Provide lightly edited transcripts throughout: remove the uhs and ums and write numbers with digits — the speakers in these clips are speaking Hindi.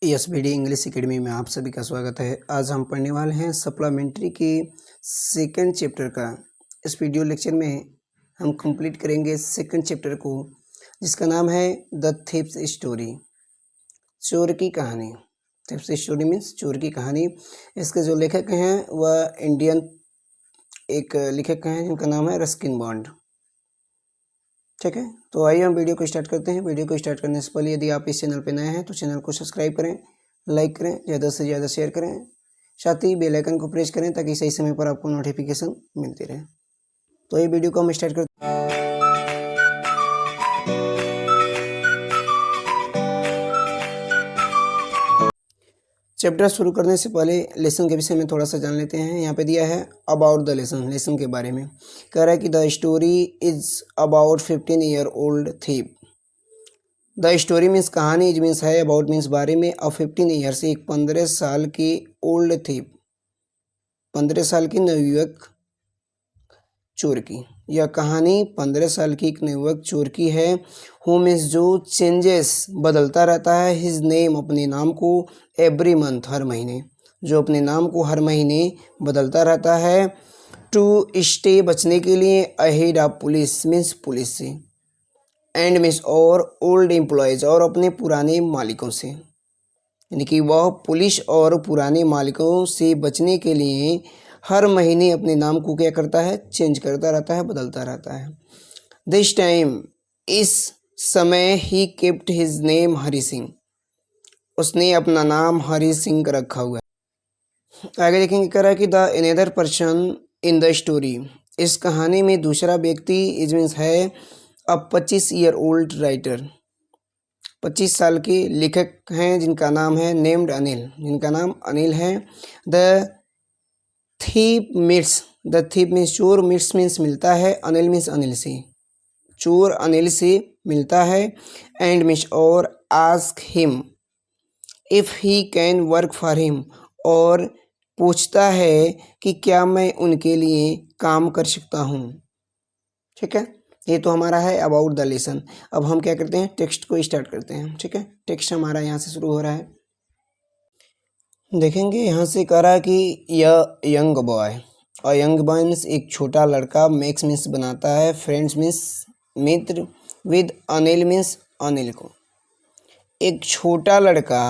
Yes B D English academy में आप सभी का स्वागत है। आज हम पढ़ने वाले हैं सप्लीमेंट्री के सेकंड चैप्टर का। इस वीडियो लेक्चर में हम कंप्लीट करेंगे सेकंड चैप्टर को, जिसका नाम है द थीफ्स स्टोरी, चोर की कहानी। थीफ्स स्टोरी मीन्स चोर की कहानी। इसके जो लेखक हैं वह इंडियन एक लेखक हैं जिनका नाम है रस्किन बॉन्ड। ठीक है, तो आइए हम वीडियो को स्टार्ट करते हैं। वीडियो को स्टार्ट करने से पहले यदि आप इस चैनल पर नए हैं तो चैनल को सब्सक्राइब करें, लाइक करें, ज़्यादा से ज़्यादा शेयर करें, साथ ही बेल आइकन को प्रेस करें ताकि सही समय पर आपको नोटिफिकेशन मिलती रहे। तो ये वीडियो को हम स्टार्ट करते हैं। चैप्टर शुरू करने से पहले लेसन के विषय में थोड़ा सा जान लेते हैं। यहाँ पे दिया है अबाउट द लेसन, लेसन के बारे में कह रहा है कि the story is about 15 year old thief. The story means कहानी, इज मीन्स है, अबाउट मीन्स बारे में, और 15 ईयर से एक 15 साल की ओल्ड थीप, 15 साल की नवयुवक चोर की। यह कहानी 15 साल की एक नवयुवक चोर की है। हु मीन्स जो चेंजेस बदलता रहता है, हिज नेम अपने नाम को, एवरी मंथ हर महीने, जो अपने नाम को हर महीने बदलता रहता है। टू स्टे बचने के लिए, ahead of police means police से, एंड मीन्स और ओल्ड एम्प्लॉयज़ और अपने पुराने मालिकों से, यानी कि वह पुलिस और पुराने मालिकों से बचने के लिए हर महीने अपने नाम को क्या करता है, चेंज करता रहता है, बदलता रहता है। दिस टाइम इस समय he kept his name Hari Singh, उसने अपना नाम हरि सिंह रखा हुआ है। आगे देखेंगे कह रहा है कि the another person in the story, इस कहानी में दूसरा व्यक्ति इज मीन्स है अब 25 ईयर ओल्ड राइटर, 25 साल के लेखक हैं जिनका नाम है नेम्ड अनिल, जिनका नाम अनिल है। The thief meets, the thief means चोर, मीट्स मीन्स मिलता है, अनिल मीन्स अनिल से, चोर अनिल से मिलता है। एंड मीन्स और ask him if he can work for him, और पूछता है कि क्या मैं उनके लिए काम कर सकता हूँ। ठीक है, ये तो हमारा है अबाउट द लेसन। अब हम क्या करते हैं, टेक्स्ट को स्टार्ट करते हैं। ठीक है, टेक्स्ट हमारा यहाँ से शुरू हो रहा है। देखेंगे यहाँ से कह रहा है कि यह यंग बॉय, और यंग बॉय मीन्स एक छोटा लड़का, मेक्स मीन्स बनाता है, friends means Mitra, with Anil means Anil को, एक छोटा लड़का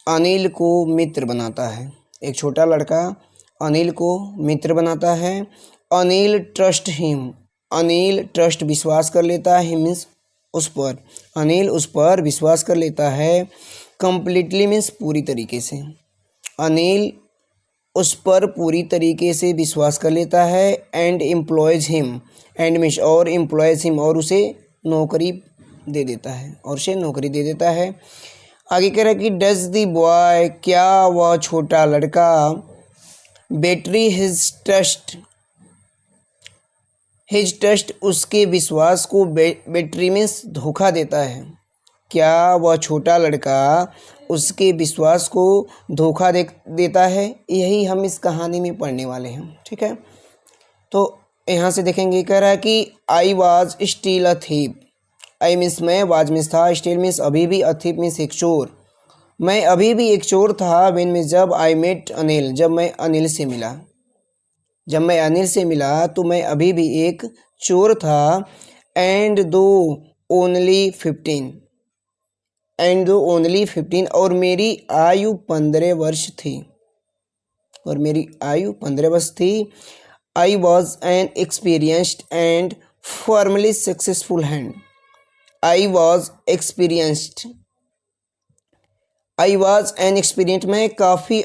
अनिल को मित्र बनाता है, एक छोटा लड़का अनिल को मित्र बनाता है। Anil trust him, Anil trust विश्वास कर लेता है, हिम मीन्स उस पर, अनिल उस पर विश्वास कर लेता है। कंप्लीटली मीन्स पूरी तरीके से, अनिल उस पर पूरी तरीके से विश्वास कर लेता है। And employees him, and means और एम्प्लॉयज हिम, और उसे नौकरी दे देता है, और उसे नौकरी दे देता है। आगे कह रहा है कि डज द बॉय, क्या वह छोटा लड़का, battery his trust, his trust उसके विश्वास को, बेट्री मीन्स धोखा देता है, क्या वह छोटा लड़का उसके विश्वास को धोखा देता है। यही हम इस कहानी में पढ़ने वाले हैं। ठीक है, तो यहाँ से देखेंगे कह रहा है कि I was still a thief, I means मैं, वाज मीन्स था, स्टिल मीन्स अभी भी, अ थीप मीन्स एक चोर, मैं अभी भी एक चोर था। व्हेन मीन्स जब, आई मेट अनिल, जब मैं अनिल से मिला, जब मैं अनिल से मिला तो मैं अभी भी एक चोर था। एंड दो ओनली 15, एंड दो ओनली 15, और मेरी आयु 15 वर्ष थी, और मेरी आयु 15 वर्ष थी। I was an experienced and formally successful hand, I was experienced, I was an experience, मैं काफ़ी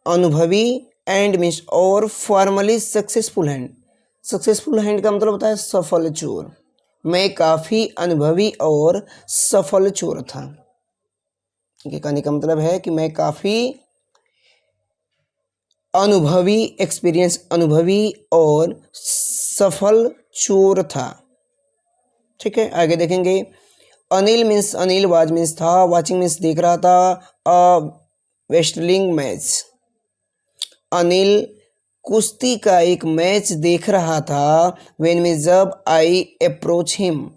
अनुभवी, एंड मीन्स और, formally successful hand, successful hand का मतलब होता है सफल चोर, मैं काफ़ी अनुभवी और सफल चोर था। ये कहने का मतलब है कि मैं काफ़ी अनुभवी, एक्सपीरियंस अनुभवी और सफल चोर था। ठीक है, आगे देखेंगे। Anil means Anil, was means था, वाचिंग मीन्स देख रहा था, अ रेसलिंग मैच, अनिल कुश्ती का एक मैच देख रहा था। व्हेन मीन्स जब, आई अप्रोच हिम,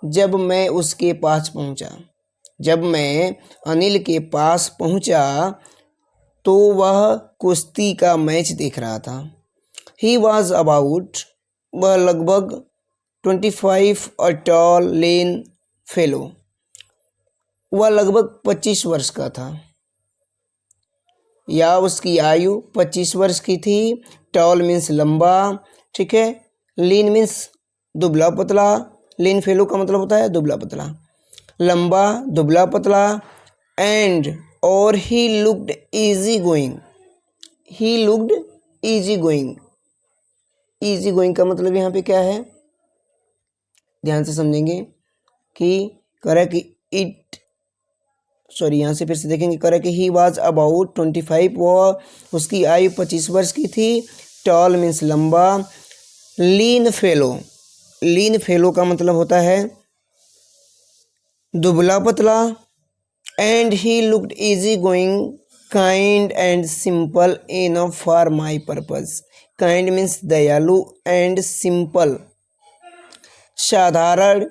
जब मैं उसके पास पहुंचा। जब मैं अनिल के पास पहुंचा तो वह कुश्ती का मैच देख रहा था। ही वॉज अबाउट, वह लगभग 25 अ टॉल लेन फेलो, वह लगभग 25 वर्ष का था या उसकी आयु 25 वर्ष की थी। टॉल मीन्स लंबा, ठीक है। लीन मीन्स दुबला पतला, लीन फेलो का मतलब होता है दुबला पतला, लंबा दुबला पतला। एंड और he looked easy going, he looked easy going. Easy going का मतलब यहाँ पे क्या है, ध्यान से समझेंगे कि करें कि इट यहाँ से फिर से देखेंगे। करें कि ही वॉज अबाउट 25, वो उसकी आयु 25 वर्ष की थी। टॉल मीन्स लंबा। लीन फेलो, लीन फेलो का मतलब होता है दुबला पतला। And he looked easy going, kind and simple enough for my purpose. Kind means दयालु एंड सिंपल साधारण,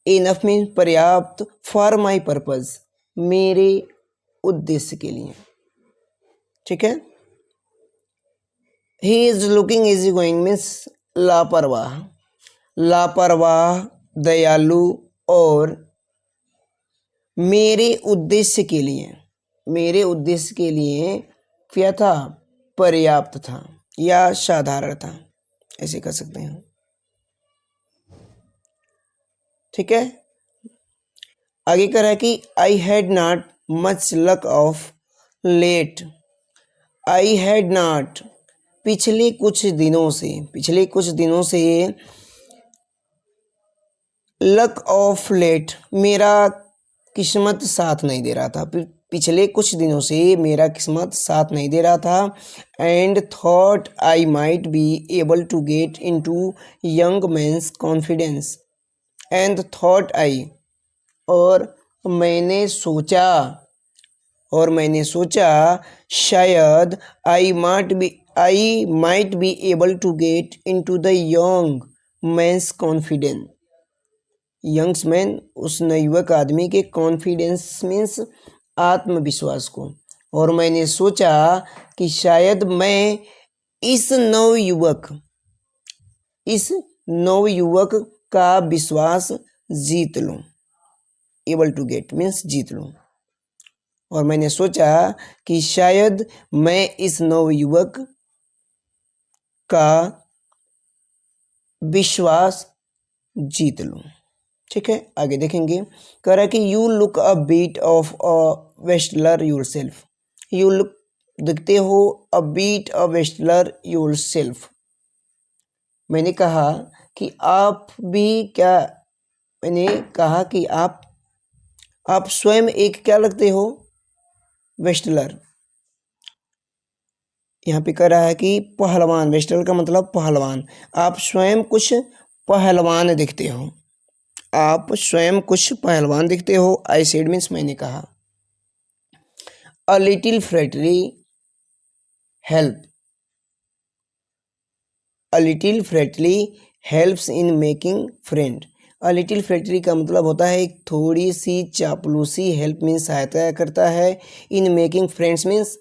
इनफ मीन्स पर्याप्त, फॉर माई पर्पज मेरे उद्देश्य के लिए, ठीक है। He is looking easy going means लापरवाह, लापरवाह दयालु और मेरे उद्देश्य के लिए, मेरे उद्देश्य के लिए क्या था, पर्याप्त था या साधारण था, ऐसे कह सकते हैं, ठीक है। आगे कह रहा है कि I had not much luck of late. I had not पिछले कुछ दिनों से लक ऑफ लेट मेरा किस्मत साथ नहीं दे रहा था। पिछले कुछ दिनों से मेरा किस्मत साथ नहीं दे रहा था। And thought I might be able to get into young man's confidence. And thought I, और मैंने सोचा शायद I might be able to get into the young man's confidence. Young's man उस नवयुवक आदमी के, कॉन्फिडेंस मीन्स आत्मविश्वास को। और मैंने सोचा कि शायद मैं इस नवयुवक का विश्वास जीत लूं। एबल टू गेट मीन्स जीत लूं। और मैंने सोचा कि शायद मैं इस नवयुवक का विश्वास जीत लूं, ठीक है। आगे देखेंगे। कह रहा है कि you look a bit of a wrestler yourself. You look दिखते हो, a bit a wrestler yourself. मैंने कहा कि आप स्वयं एक क्या लगते हो, वेस्टलर। यहाँ पे कह रहा है कि पहलवान, वेस्टलर का मतलब पहलवान। आप स्वयं कुछ पहलवान दिखते हो, आप स्वयं कुछ पहलवान दिखते हो। आई सेड मीन्स मैंने कहा। A little flattery help, a little flattery helps in making friend. A little flattery का मतलब होता है एक थोड़ी सी चापलूसी, हेल्प मीन्स सहायता करता है, इन मेकिंग फ्रेंड्स मीन्स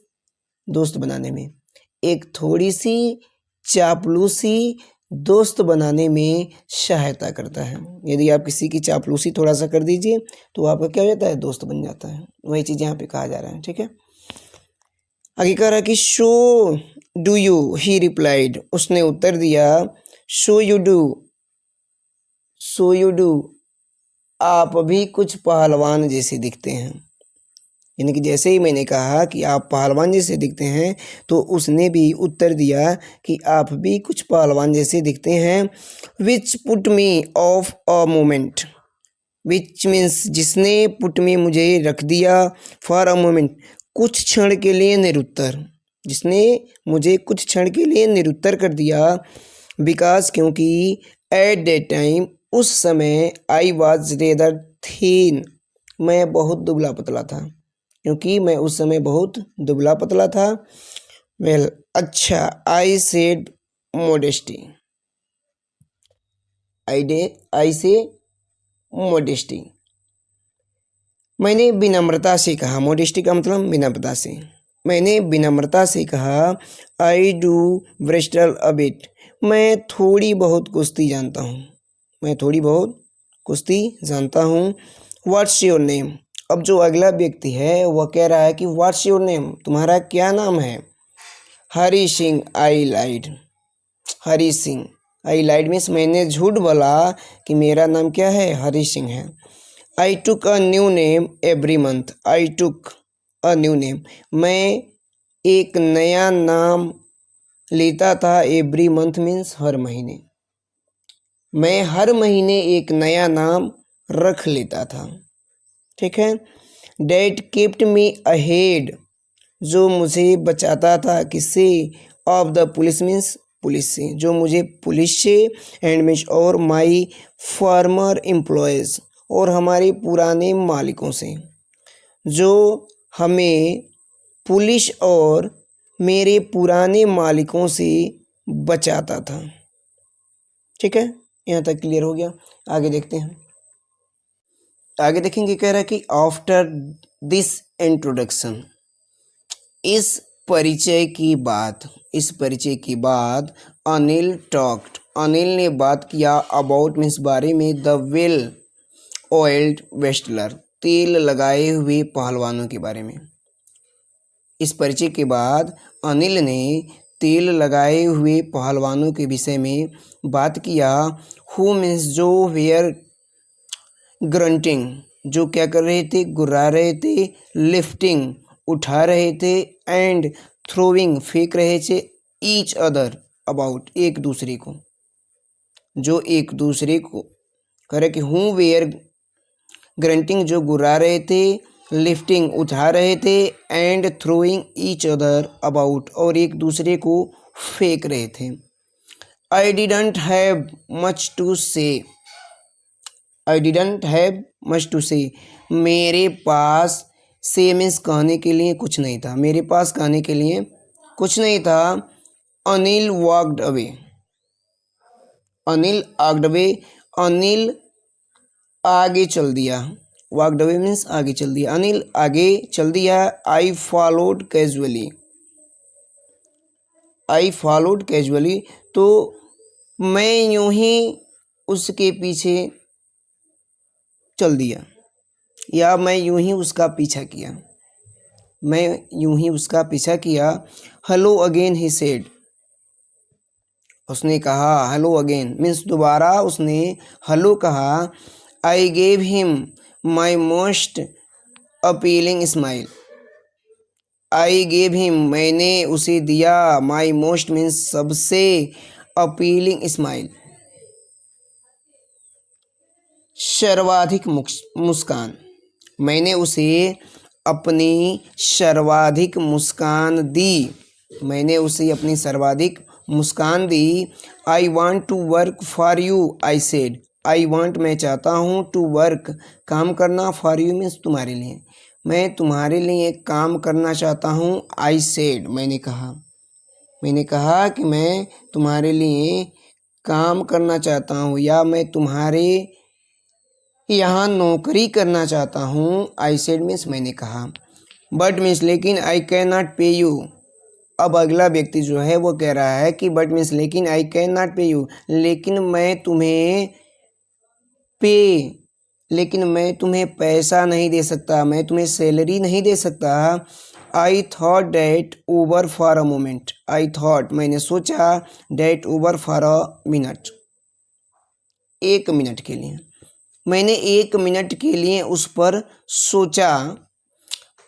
दोस्त बनाने में। एक थोड़ी सी चापलूसी दोस्त बनाने में सहायता करता है। यदि आप किसी की चापलूसी थोड़ा सा कर दीजिए तो आपका क्या हो जाता है, दोस्त बन जाता है। वही चीज़ यहाँ पे कहा जा रहा है, ठीक है। आगे कह रहा है कि show do you, he replied, उसने उत्तर दिया शो यू डू, आप भी कुछ पहलवान जैसे दिखते हैं। यानी कि जैसे ही मैंने कहा कि आप पहलवान जैसे दिखते हैं तो उसने भी उत्तर दिया कि आप भी कुछ पहलवान जैसे दिखते हैं। Which put me of a moment, which means जिसने, पुट मी मुझे रख दिया, फॉर अ मोमेंट कुछ क्षण के लिए निरुत्तर, जिसने मुझे कुछ क्षण के लिए निरुत्तर कर दिया। बिकॉज क्योंकि एट दैट टाइम उस समय आई वॉज रेदर थीन, मैं बहुत दुबला पतला था, क्योंकि मैं उस समय बहुत दुबला पतला था। वेल अच्छा, आई सेड मोडेस्टी, आई से मोडेस्टी। मैंने विनम्रता से कहा, मोडेस्टी का मतलब विनम्रता से। मैंने विनम्रता से कहा, आई डू ब्रेस्टल अ बिट, मैं थोड़ी बहुत कुश्ती जानता हूँ, मैं थोड़ी बहुत कुश्ती जानता हूँ। व्हाट्स योर नेम, अब जो अगला व्यक्ति है वह कह रहा है कि व्हाट्स योर नेम, तुम्हारा क्या नाम है। हरी सिंह आई लाइड, हरी सिंह, आई लाइड मीन्स मैंने झूठ बोला कि मेरा नाम क्या है, हरी सिंह है। I took a new name every month, I took a new name, मैं एक नया नाम लेता था। एवरी मंथ मीन्स हर महीने, मैं हर महीने एक नया नाम रख लेता था। ठीक है। डैट केप्ट मी अहेड, जो मुझे बचाता था किससे, of the police means police से, जो मुझे पुलिस से, एंड मीन्स और माई फार्मर एम्प्लॉयज़, और हमारे पुराने मालिकों से, जो हमें पुलिस और मेरे पुराने मालिकों से बचाता था। ठीक है, यहाँ तक क्लियर हो गया। आगे देखते हैं। आगे देखेंगे, कह रहा है कि आफ्टर दिस इंट्रोडक्शन, इस परिचय की बात, इस परिचय की बाद अनिल टॉक्ड, अनिल ने बात किया, अबाउट मीन्स बारे में, द वेल ऑयल्ड वेस्टलर, तेल लगाए हुए पहलवानों के बारे में। इस परिचय के बाद अनिल ने तेल लगाए हुए पहलवानों के विषय में बात किया। हु मीन्स जो, वेयर ग्रंटिंग, जो क्या कर रहे थे, गुर्रा रहे थे, लिफ्टिंग, उठा रहे थे, एंड थ्रोइंग, फेंक रहे थे, ईच अदर, अबाउट, एक दूसरे को, जो एक दूसरे को करे कि हूँ, वेयर ग्रंटिंग, जो गुर्रा रहे थे, लिफ्टिंग, उठा रहे थे, and throwing each other about, और एक दूसरे को फेंक रहे थे। I didn't have much to say, I didn't have much to say, मेरे पास से मीन्स कहने के लिए कुछ नहीं था, मेरे पास कहने के लिए कुछ नहीं था। Anil walked away, Anil walked away, Anil आगे चल दिया, वॉकड अवे मीन्स आगे चल दिया, अनिल आगे चल दिया। I followed casually, I followed casually, तो मैं यूं ही उसके पीछे चल दिया, या मैं यूं ही उसका पीछा किया, मैं यूं ही उसका पीछा किया। हेलो अगेन ही सेड, उसने कहा, हेलो अगेन मीन्स दोबारा उसने हेलो कहा। I gave him my most appealing smile, I gave him, मैंने उसे दिया, माई मोस्ट मीन्स सबसे, अपीलिंग स्माइल, सर्वाधिक मुस्कान, मैंने उसे अपनी सर्वाधिक मुस्कान दी, मैंने उसे अपनी सर्वाधिक मुस्कान दी। I want to work for you, I said, I want मैं चाहता हूँ, टू वर्क काम करना, फॉर यू मीन्स तुम्हारे लिए, मैं तुम्हारे लिए काम करना चाहता हूँ। आई सेड, मैंने कहा, मैंने कहा कि मैं तुम्हारे लिए काम करना चाहता हूँ, या मैं तुम्हारे यहाँ नौकरी करना चाहता हूँ। आई सेड मीन्स मैंने कहा, बट मीन्स लेकिन, आई कैन नॉट पे यू, अब अगला व्यक्ति जो है वो कह रहा है कि बट मीन्स लेकिन, आई कैन नॉट पे यू, लेकिन मैं तुम्हें पे, लेकिन मैं तुम्हें पैसा नहीं दे सकता, मैं तुम्हें सैलरी नहीं दे सकता। I thought that over for a moment, I thought मैंने सोचा, that over for a minute, एक मिनट के लिए, मैंने एक मिनट के लिए उस पर सोचा।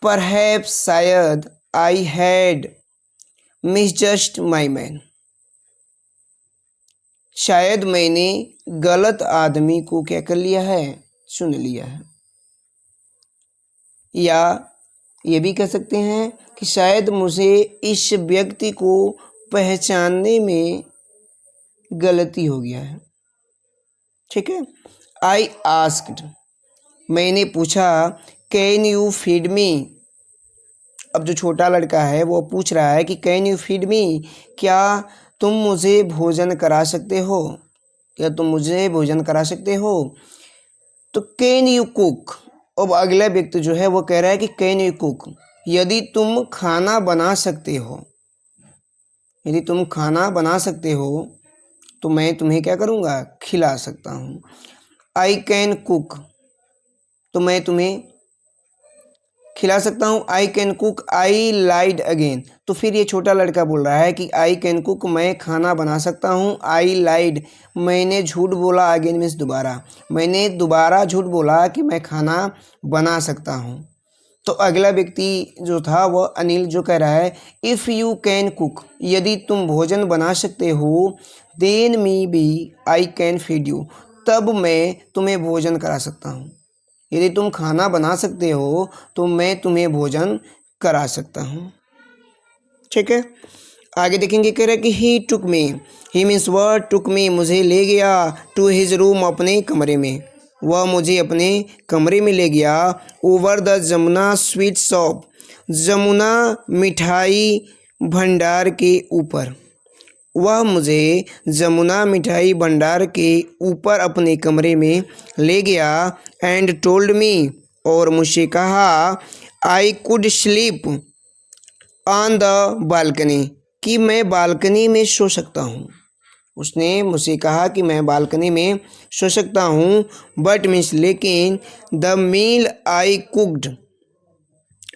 परहैप्स शायद, आई हैड मिसजस्ट माई मैन, शायद मैंने गलत आदमी को क्या कर लिया है, चुन लिया है। या ये भी कह सकते हैं कि शायद मुझे इस व्यक्ति को पहचानने में गलती हो गया है। ठीक है। आई आस्क्ड, मैंने पूछा, कैन यू फीड मी, अब जो छोटा लड़का है वो पूछ रहा है कि कैन यू फीड मी, क्या तुम मुझे भोजन करा सकते हो, क्या तुम मुझे भोजन करा सकते हो। तो कैन यू कुक, अब अगला व्यक्ति जो है वो कह रहा है कि कैन यू कुक, यदि तुम खाना बना सकते हो, यदि तुम खाना बना सकते हो तो मैं तुम्हें क्या करूँगा, खिला सकता हूँ। आई कैन कुक, तो मैं तुम्हें खिला सकता हूँ। I can cook I lied again, तो फिर ये छोटा लड़का बोल रहा है कि आई कैन कुक, मैं खाना बना सकता हूँ। आई लाइड, मैंने झूठ बोला, अगेन मीन्स दोबारा, मैंने दोबारा झूठ बोला कि मैं खाना बना सकता हूँ। तो अगला व्यक्ति जो था वह अनिल, जो कह रहा है इफ़ यू कैन कुक, यदि तुम भोजन बना सकते हो, then maybe I can feed you, तब मैं तुम्हें भोजन करा सकता हूँ। यदि तुम खाना बना सकते हो तो मैं तुम्हें भोजन करा सकता हूँ। ठीक है, आगे देखेंगे, कह रहा है कि ही टुक मी, ही मीन्स वह टुक मी, मुझे ले गया, टू हिज रूम, अपने कमरे में, वह मुझे अपने कमरे में ले गया। Over the Jamuna sweet shop, Jamuna मिठाई भंडार के ऊपर, वह मुझे जमुना मिठाई भंडार के ऊपर अपने कमरे में ले गया। एंड टोल्ड मी, और मुझसे कहा, I could sleep on the balcony, कि मैं बालकनी में सो सकता हूँ। उसने मुझसे कहा कि मैं बालकनी में सो सकता हूँ। बट मीन्स लेकिन, द मील आई कुक्ड,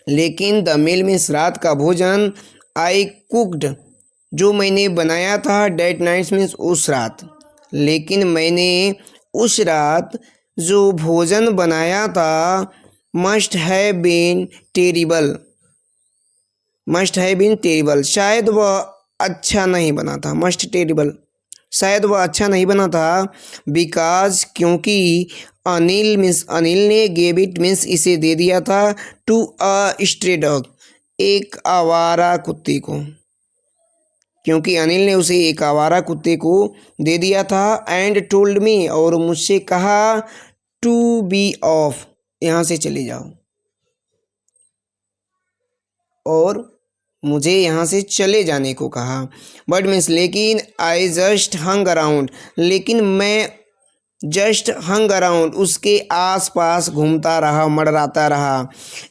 लेकिन द मील मीन्स रात का भोजन, आई कुक्ड जो मैंने बनाया था, डेट नाइट्स मीन्स उस रात, लेकिन मैंने उस रात जो भोजन बनाया था, must have been terrible, must have been terrible, शायद वह अच्छा नहीं बना था, मस्ट टेरिबल, शायद वह अच्छा नहीं बना था। बिकॉज, क्योंकि, अनिल मीन्स अनिल ने, गेव इट मीन्स इसे दे दिया था, टू अ स्ट्रे डॉग, एक आवारा कुत्ते को, क्योंकि अनिल ने उसे एक आवारा कुत्ते को दे दिया था। एंड टोल्ड मी, और मुझसे कहा, टू बी ऑफ, यहाँ से चले जाओ, और मुझे यहाँ से चले जाने को कहा। बट मीन्स लेकिन, आई जस्ट हंग अराउंड, लेकिन मैं जस्ट हंग अराउंड, उसके आसपास घूमता रहा, मंडराता रहा।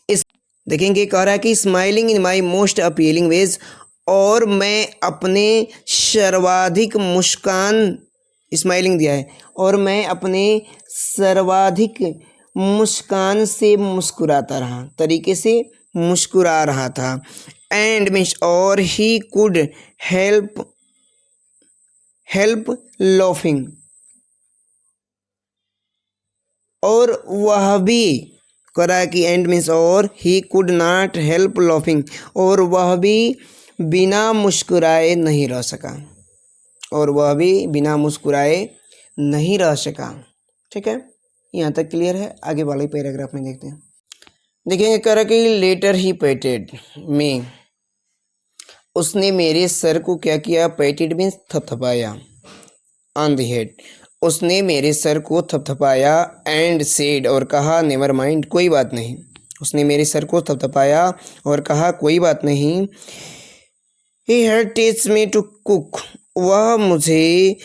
इस देखेंगे, कह रहा है कि smiling in my most appealing ways, और मैं अपने सर्वाधिक मुस्कान, स्माइलिंग दिया है, और मैं अपने सर्वाधिक मुस्कान से मुस्कुराता रहा, तरीके से मुस्कुरा रहा था। एंड मीन्स, और ही कुड हेल्प लॉफिंग, और वह भी, करा कि एंड मीन्स, और he could not help laughing, और वह भी बिना मुस्कुराए नहीं रह सका, और वह भी बिना मुस्कुराए नहीं रह सका। ठीक है, यहाँ तक क्लियर है। आगे वाले पैराग्राफ में देखते हैं। देखेंगे, करा कि लेटर ही पेटेड मी, उसने मेरे सर को क्या किया, पेटेड मीन्स थपथपाया, ऑन द हेड, उसने मेरे सर को थपथपाया। एंड सेड, और कहा, नेवर माइंड, कोई बात नहीं, उसने मेरे सर को थपथपाया और कहा, कोई बात नहीं। He had teach me to cook, वह मुझे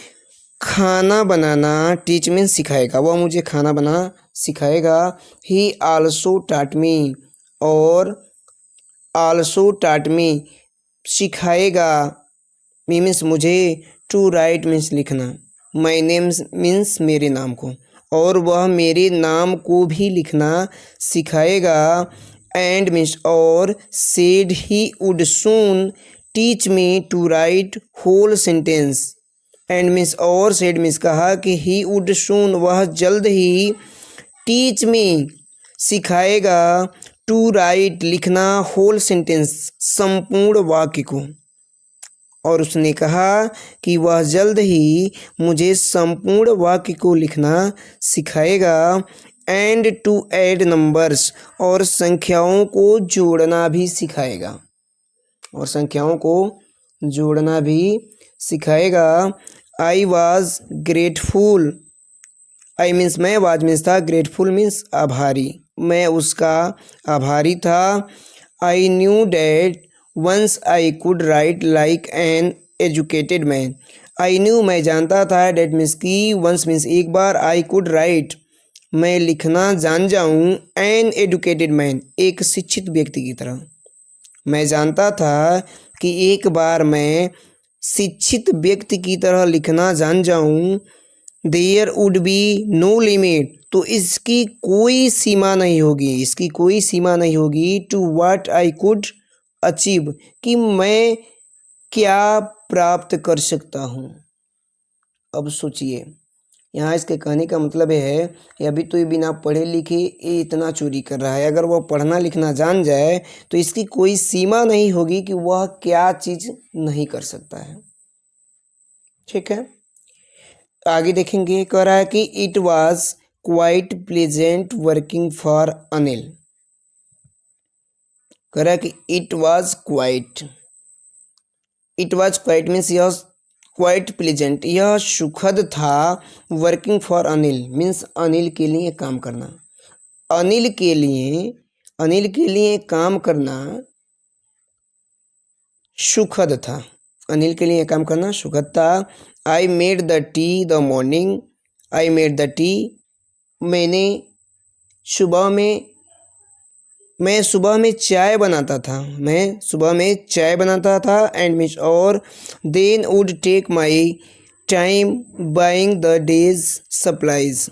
खाना बनाना, टीच मीन्स सिखाएगा, वह मुझे खाना बनाना सिखाएगा। ही आल्सो टाट मी, और आल्सो टाट मी सिखाएगा, मी मीन्स मुझे, टू राइट मीन्स लिखना, माई नेम मीन्स मेरे नाम को, और वह मेरे नाम को भी लिखना सिखाएगा। एंड मीन्स, और said he would soon teach me to write whole sentence. And means, और सेड मीन्स कहा कि ही वुड सून, वह जल्द ही, टीच मी सिखाएगा, टू राइट लिखना, होल सेंटेंस संपूर्ण वाक्य को, और उसने कहा कि वह जल्द ही मुझे संपूर्ण वाक्य को लिखना सिखाएगा। एंड टू ऐड नंबर्स, और संख्याओं को जोड़ना भी सिखाएगा, और संख्याओं को जोड़ना भी सिखाएगा। I was grateful, I means मैं, वाज मीन्स था, ग्रेटफुल मीन्स आभारी, मैं उसका आभारी था। I knew that once I could write like an educated man, I knew मैं जानता था, डैट मीन्स की, वंस मीन्स एक बार, आई कुड राइट मैं लिखना जान जाऊं, एन एडुकेटेड मैन, एक शिक्षित व्यक्ति की तरह। मैं जानता था कि एक बार मैं शिक्षित व्यक्ति की तरह लिखना जान जाऊं, there would be no limit, तो इसकी कोई सीमा नहीं होगी, इसकी कोई सीमा नहीं होगी, to what I could achieve, कि मैं क्या प्राप्त कर सकता हूँ। अब सोचिए, यहाँ इसके कहने का मतलब है कि अभी तो ये बिना पढ़े लिखे ये इतना चोरी कर रहा है, अगर वह पढ़ना लिखना जान जाए तो इसकी कोई सीमा नहीं होगी कि वह क्या चीज़ नहीं कर सकता है। ठीक है, आगे देखेंगे। कह रहा है कि it was quite pleasant working for Anil. कह रहा है कि इट वॉज क्वाइट मीन्स यह क्वाइट प्लेजेंट, यह सुखद था, working for Anil means Anil के लिए काम करना, अनिल के लिए काम करना सुखद था, अनिल के लिए काम करना सुखद था। I made the tea the morning, I made the tea, मैं सुबह में चाय बनाता था, एंड मीन्स और, then would take my time buying the day's supplies,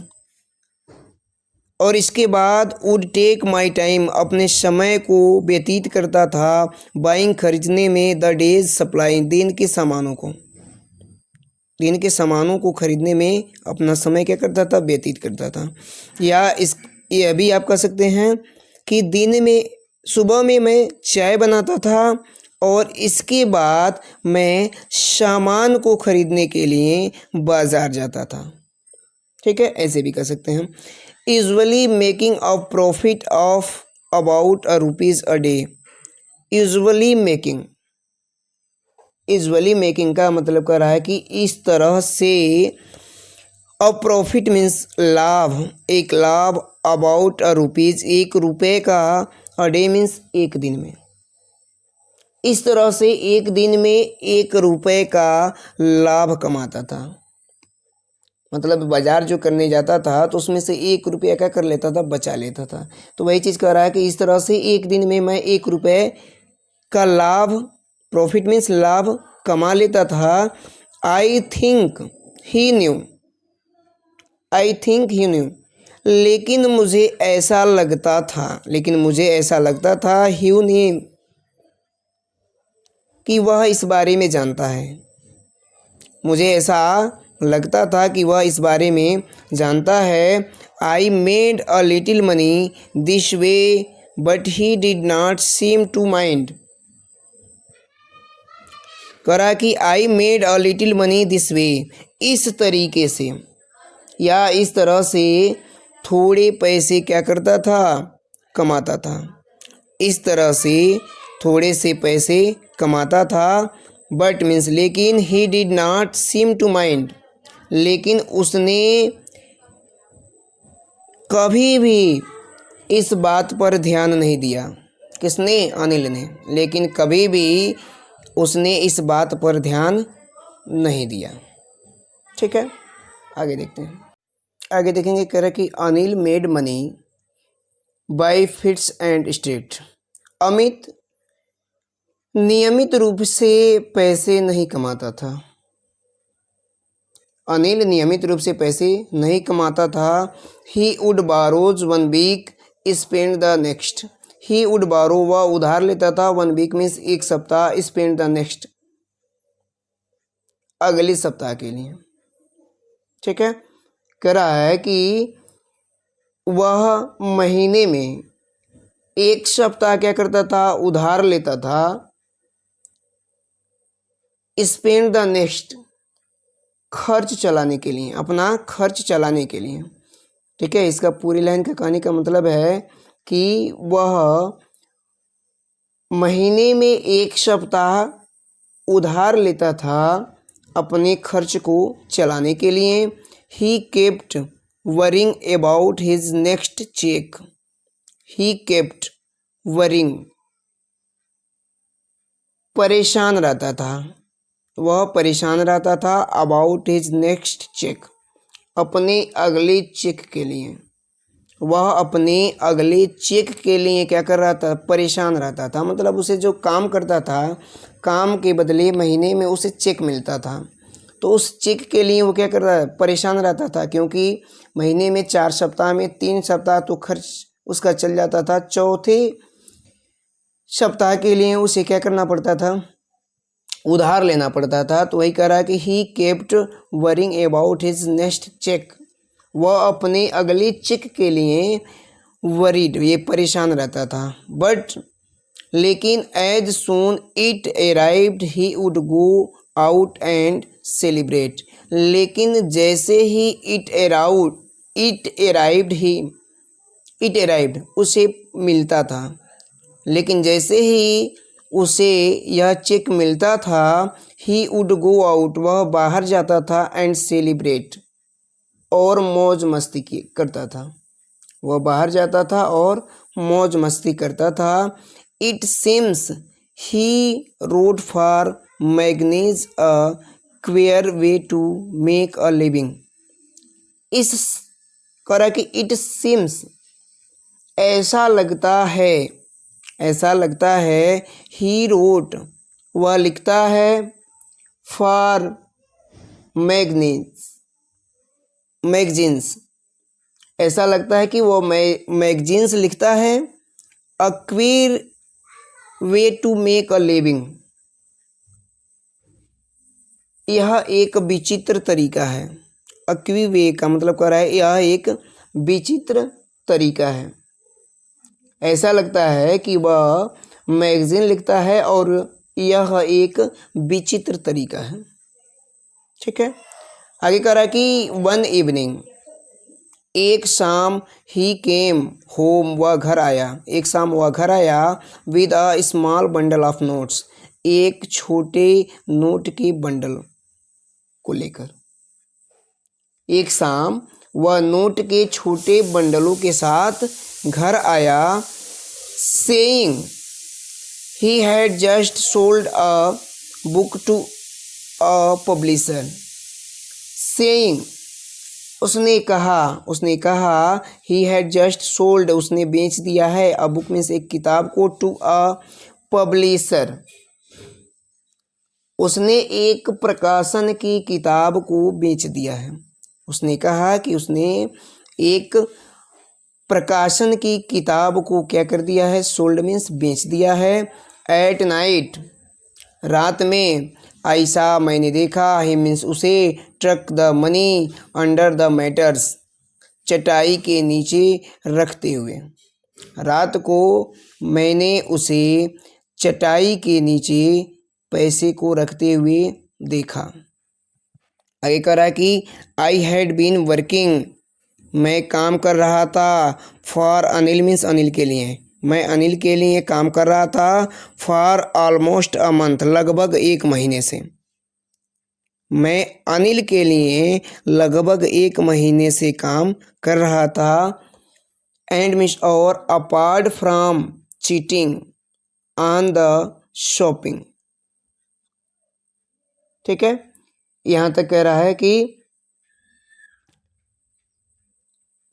और इसके बाद वुड टेक माई टाइम, अपने समय को व्यतीत करता था, बाइंग खरीदने में, द डेज सप्लाई, दिन के सामानों को खरीदने में अपना समय क्या करता था, व्यतीत करता था। या ये अभी आप कह सकते हैं कि सुबह में मैं चाय बनाता था और इसके बाद मैं सामान को खरीदने के लिए बाज़ार जाता था। ठीक है, ऐसे भी कह सकते हैं। Usually making a profit of about ₹1 a day. Usually making का मतलब कर रहा है कि इस तरह से, अ प्रॉफिट मीन्स लाभ, एक लाभ, अबाउट ₹1, ₹1 का, अ डे मीन्स एक दिन में, इस तरह से एक दिन में ₹1 का लाभ कमाता था। मतलब बाजार जो करने जाता था तो उसमें से ₹1 क्या कर लेता था, बचा लेता था। तो वही चीज़ कह रहा है कि इस तरह से एक दिन में मैं ₹1 का लाभ, प्रॉफिट मीन्स लाभ, कमा लेता था। आई थिंक ही न्यू, लेकिन मुझे ऐसा लगता था, ही न्यू, कि वह इस बारे में जानता है। मुझे ऐसा लगता था कि वह इस बारे में जानता है। I made a little money this way but he did not seem to mind. कह रहा कि I made a little money this way, इस तरीके से या इस तरह से थोड़े पैसे क्या करता था, कमाता था। इस तरह से थोड़े से पैसे कमाता था। बट मीन्स लेकिन, he did not seem to mind, लेकिन उसने कभी भी इस बात पर ध्यान नहीं दिया। किसने, अनिल ने। लेकिन कभी भी उसने इस बात पर ध्यान नहीं दिया। ठीक है, आगे देखते हैं। आगे देखेंगे, कह रहा कि Anil made money by fits and state. Amit नियमित रूप से पैसे नहीं कमाता था। अनिल नियमित रूप से पैसे नहीं कमाता था। He would borrows 1 week, spend the next. He would borrow, वह उधार लेता था, 1 वीक मीन्स एक सप्ताह, स्पेंड द नेक्स्ट, अगले सप्ताह के लिए। ठीक है, कह रहा है कि वह महीने में एक सप्ताह क्या करता था, उधार लेता था, स्पेंड द नेक्स्ट, खर्च चलाने के लिए, अपना खर्च चलाने के लिए। ठीक है, इसका पूरी लाइन का कहने का मतलब है कि वह महीने में एक सप्ताह उधार लेता था अपने खर्च को चलाने के लिए। He kept worrying about his next cheque. He kept worrying, परेशान रहता था, वह परेशान रहता था, अबाउट हिज नेक्स्ट चेक, अपने अगले चेक के लिए। वह अपने अगले चेक के लिए क्या कर रहा था, परेशान रहता था। मतलब उसे जो काम करता था, काम के बदले महीने में उसे चेक मिलता था, तो उस चेक के लिए वो क्या कर रहा, परेशान रहता था, क्योंकि महीने में 4 सप्ताह में 3 सप्ताह तो खर्च उसका चल जाता था, चौथे सप्ताह के लिए उसे क्या करना पड़ता था, उधार लेना पड़ता था। तो वही कह रहा है कि he kept worrying about his next cheque, वह अपने अगले चेक के लिए वरीड, ये परेशान रहता था। बट लेकिन as soon it arrived he would go out and celebrate, लेकिन जैसे ही इट अराइव्ड उसे मिलता था, लेकिन जैसे ही उसे यह चेक मिलता था, ही वुड गो आउट, वह बाहर जाता था, एंड सेलिब्रेट, और मौज मस्ती करता था, वह बाहर जाता था और मौज मस्ती करता था। It seems he wrote for magazines a queer way to make a living, इस करा कि इट सीम्स, ऐसा लगता है, ही रोट, वह लिखता है, फॉर मैगजीन्स, ऐसा लगता है कि वो मैगजीन्स लिखता है, a queer way to make a living, यह एक विचित्र तरीका है। अक्वी वे का मतलब कह रहा है यह एक विचित्र तरीका है। ऐसा लगता है कि वह मैगजीन लिखता है और यह एक विचित्र तरीका है। ठीक है, आगे कह रहा है कि वन इवनिंग, एक शाम, ही केम होम, वह घर आया, एक शाम वह घर आया, with a small bundle of notes, एक छोटे नोट के बंडल को लेकर। एक शाम वह नोट के छोटे बंडलों के साथ घर आया, saying he had just sold a book to a publisher, saying, उसने कहा ही हैड जस्ट सोल्ड, उसने बेच दिया है, अ बुक में से एक किताब को, टू अ पब्लिशर, उसने एक प्रकाशन की किताब को बेच दिया है। उसने कहा कि उसने एक प्रकाशन की किताब को क्या कर दिया है, सोल्ड मीन्स बेच दिया है। एट नाइट, रात में, ऐसा मैंने देखा, ही मीन्स उसे, truck the money under the matters, चटाई के नीचे रखते हुए, रात को मैंने उसे चटाई के नीचे पैसे को रखते हुए देखा। आगे कह रहा है कि आई हैड बीन वर्किंग, मैं काम कर रहा था, फॉर अनिल मीन्स अनिल के लिए, मैं अनिल के लिए काम कर रहा था, फॉर ऑलमोस्ट अ मंथ, लगभग एक महीने से, मैं अनिल के लिए लगभग एक महीने से काम कर रहा था। एंड मीन्स और, apart from cheating on the shopping. ठीक है, यहाँ तक कह रहा है कि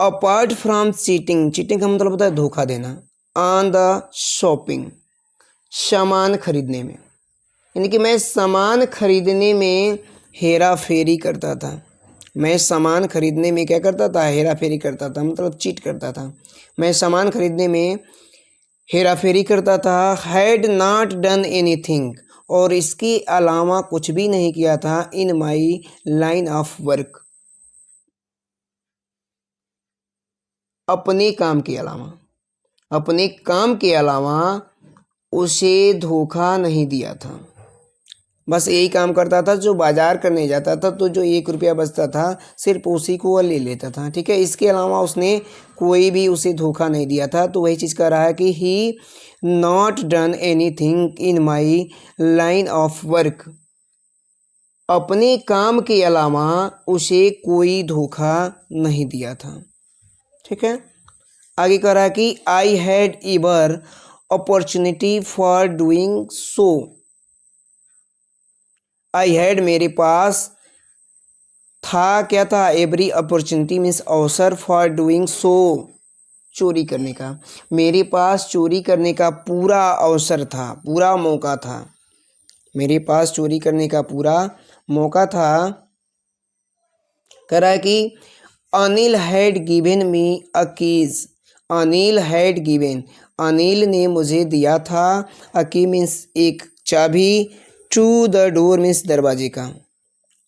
अपार्ट फ्रॉम चीटिंग, चीटिंग का मतलब होता है धोखा देना, ऑन द शॉपिंग, सामान खरीदने में, यानी कि मैं सामान खरीदने में हेरा फेरी करता था, मैं सामान खरीदने में क्या करता था, हेरा फेरी करता था, मतलब चीट करता था, मैं सामान खरीदने में हेरा फेरी करता था। हैड नॉट डन एनीथिंग, और इसके अलावा कुछ भी नहीं किया था, इन माई लाइन ऑफ वर्क, अपने काम के अलावा उसे धोखा नहीं दिया था। बस यही काम करता था, जो बाजार करने जाता था तो जो 1 रुपया बचता था सिर्फ उसी को वह ले लेता था। ठीक है, इसके अलावा उसने कोई भी उसे धोखा नहीं दिया था। तो वही चीज़ कह रहा है कि he not done anything in my line of work, अपने काम के अलावा उसे कोई धोखा नहीं दिया था। ठीक है, आगे कह रहा है कि I had ever opportunity for doing so, I had मेरे पास था, क्या था, एवरी अपॉर्चुनिटी मीन्स अवसर, फॉर डूइंग सो, चोरी करने का। मेरे पास चोरी करने का पूरा अवसर था, पूरा मौका था। मेरे पास चोरी करने का पूरा मौका था। कह रहा है कि Anil had given me a keys. Anil had given, Anil ने मुझे दिया था। अ की मीन्स एक चाबी, टू द डोर मीन्स दरवाजे का।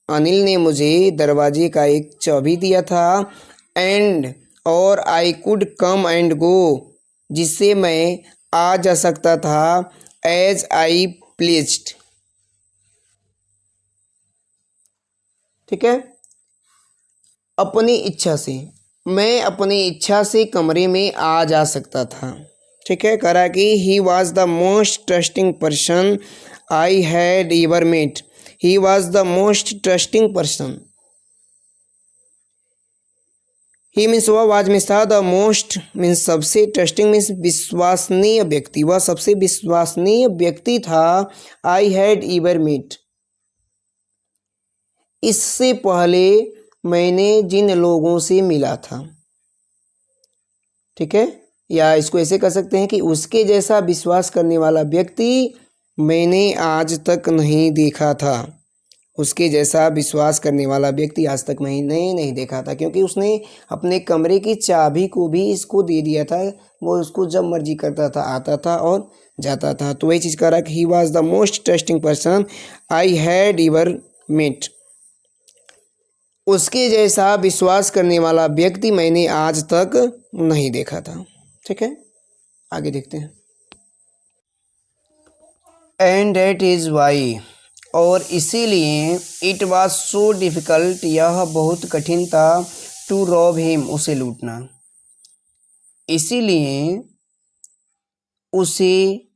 अनिल ने मुझे दरवाजे का एक चाबी दिया था। एंड और I could come and go, जिससे मैं आ जा सकता था। As I pleased. ठीक है, अपनी इच्छा से, मैं अपनी इच्छा से कमरे में आ जा सकता था। ठीक है, कह रहा कि he was the most trusting person I had ever met. He was the most trusting person. He means वह, वाज मीन्स था, द मोस्ट मीन्स सबसे, ट्रस्टिंग मीन्स विश्वसनीय व्यक्ति, वह सबसे विश्वसनीय व्यक्ति था। आई हैड एवर मीट, इससे पहले मैंने जिन लोगों से मिला था। ठीक है, या इसको ऐसे कह सकते हैं कि उसके जैसा विश्वास करने वाला व्यक्ति मैंने आज तक नहीं देखा था। उसके जैसा विश्वास करने वाला व्यक्ति आज तक मैंने नहीं देखा था, क्योंकि उसने अपने कमरे की चाबी को भी इसको दे दिया था। वो उसको जब मर्जी करता था आता था और जाता था। तो वही चीज़ कह रहा है कि he was the most trusting person I had ever met. उसके जैसा विश्वास करने वाला व्यक्ति मैंने आज तक नहीं देखा था। ठीक है, आगे देखते हैं। एंड दैट इज़ वाई, और इसीलिए इट वाज सो डिफ़िकल्ट, यह बहुत कठिन था, टू रॉब हिम, उसे लूटना। इसीलिए उसे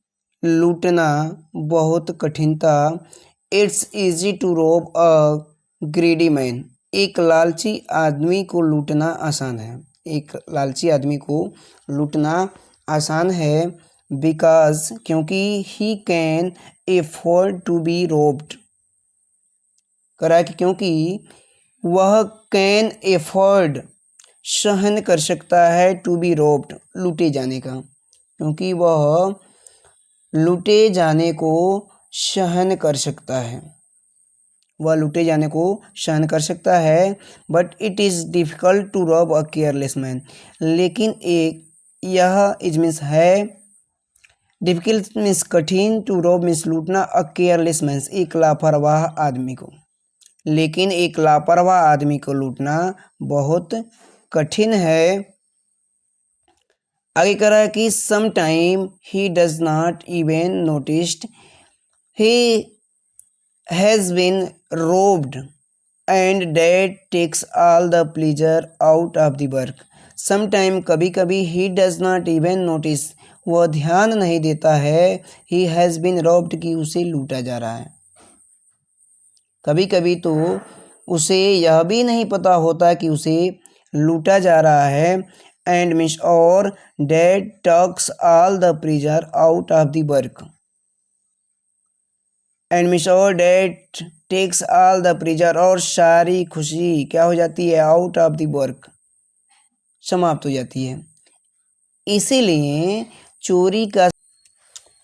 लूटना बहुत कठिन था। It's easy to rob a greedy man, एक लालची आदमी को लूटना आसान है। एक लालची आदमी को लूटना आसान है। बिकॉज, क्योंकि he can afford to be robbed. करा कि क्योंकि वह कैन एफोर्ड, सहन कर सकता है, टू बी रोब्ड, लूटे जाने का, क्योंकि वह लूटे जाने को सहन कर सकता है। वह लूटे जाने को सहन कर सकता है। But it is difficult to rob a careless man, लेकिन एक यह इज मीन्स है, डिफ़िकल्ट मीन्स कठिन, टू रॉब मीन्स लूटना, अ केयरलेस मैन एक लापरवाह आदमी को। लेकिन एक लापरवाह आदमी को लूटना बहुत कठिन है। आगे कह रहा है कि some time he does not even noticed he has been robbed and that takes all the pleasure out of the work. Some time, कभी कभी, he does not even notice, वह ध्यान नहीं देता है, ही हैज़ बीन रोब्ड, कि उसे लूटा जा रहा है। कभी कभी तो उसे यह भी नहीं पता होता कि उसे लूटा जा रहा है। एंड मीन्स और, dad takes all the pleasure out of the work. And means और, dad takes all the pleasure, और सारी खुशी क्या हो जाती है, आउट ऑफ द वर्क, समाप्त हो जाती है। इसीलिए चोरी का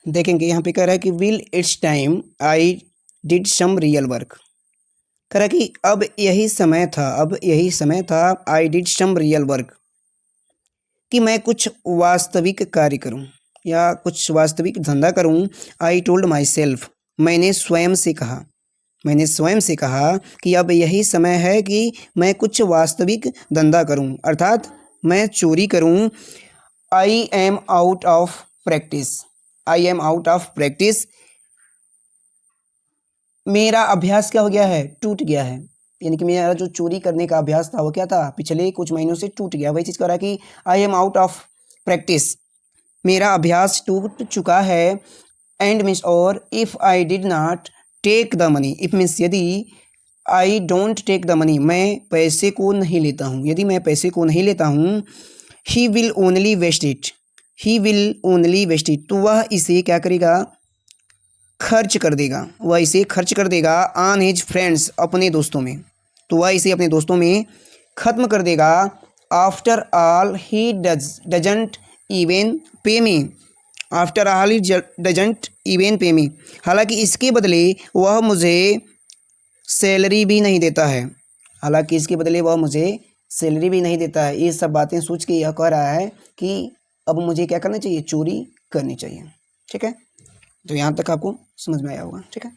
देखेंगे, यहाँ पे कह रहा है कि well it's time I did some real work. कह रहा कि अब यही समय था, अब यही समय था, I did some real work, कि मैं कुछ वास्तविक कार्य करूं या कुछ वास्तविक धंधा करूं। आई टोल्ड माई सेल्फ, मैंने स्वयं से कहा, मैंने स्वयं से कहा कि अब यही समय है कि मैं कुछ वास्तविक धंधा करूं, अर्थात मैं चोरी करूं। आई am out of practice, I am out of practice, मेरा अभ्यास क्या हो गया है, टूट गया है। यानी कि मेरा जो चोरी करने का अभ्यास था वो क्या था, पिछले कुछ महीनों से टूट गया। वही चीज़ कह रहा है कि I am out of practice, मेरा अभ्यास टूट चुका है। एंड मीन्स और, if I did not take the money, if means यदि, I don't take the money, मैं पैसे को नहीं लेता हूँ, यदि मैं पैसे को नहीं लेता हूँ। He will only waste it, he will only waste it, तो वह इसे क्या करेगा, खर्च कर देगा, वह इसे खर्च कर देगा। ऑन हिज फ्रेंड्स, अपने दोस्तों में, तो वह इसे अपने दोस्तों में ख़त्म कर देगा। After all he doesn't even pay me. After all he doesn't even pay me, हालांकि इसके बदले वह मुझे सैलरी भी नहीं देता है। हालांकि इसके बदले वह मुझे सैलरी भी नहीं देता है। ये सब बातें सोच के यह कह रहा है कि अब मुझे क्या करना चाहिए, चोरी करनी चाहिए। ठीक है, तो यहाँ तक आपको समझ में आया होगा। ठीक है।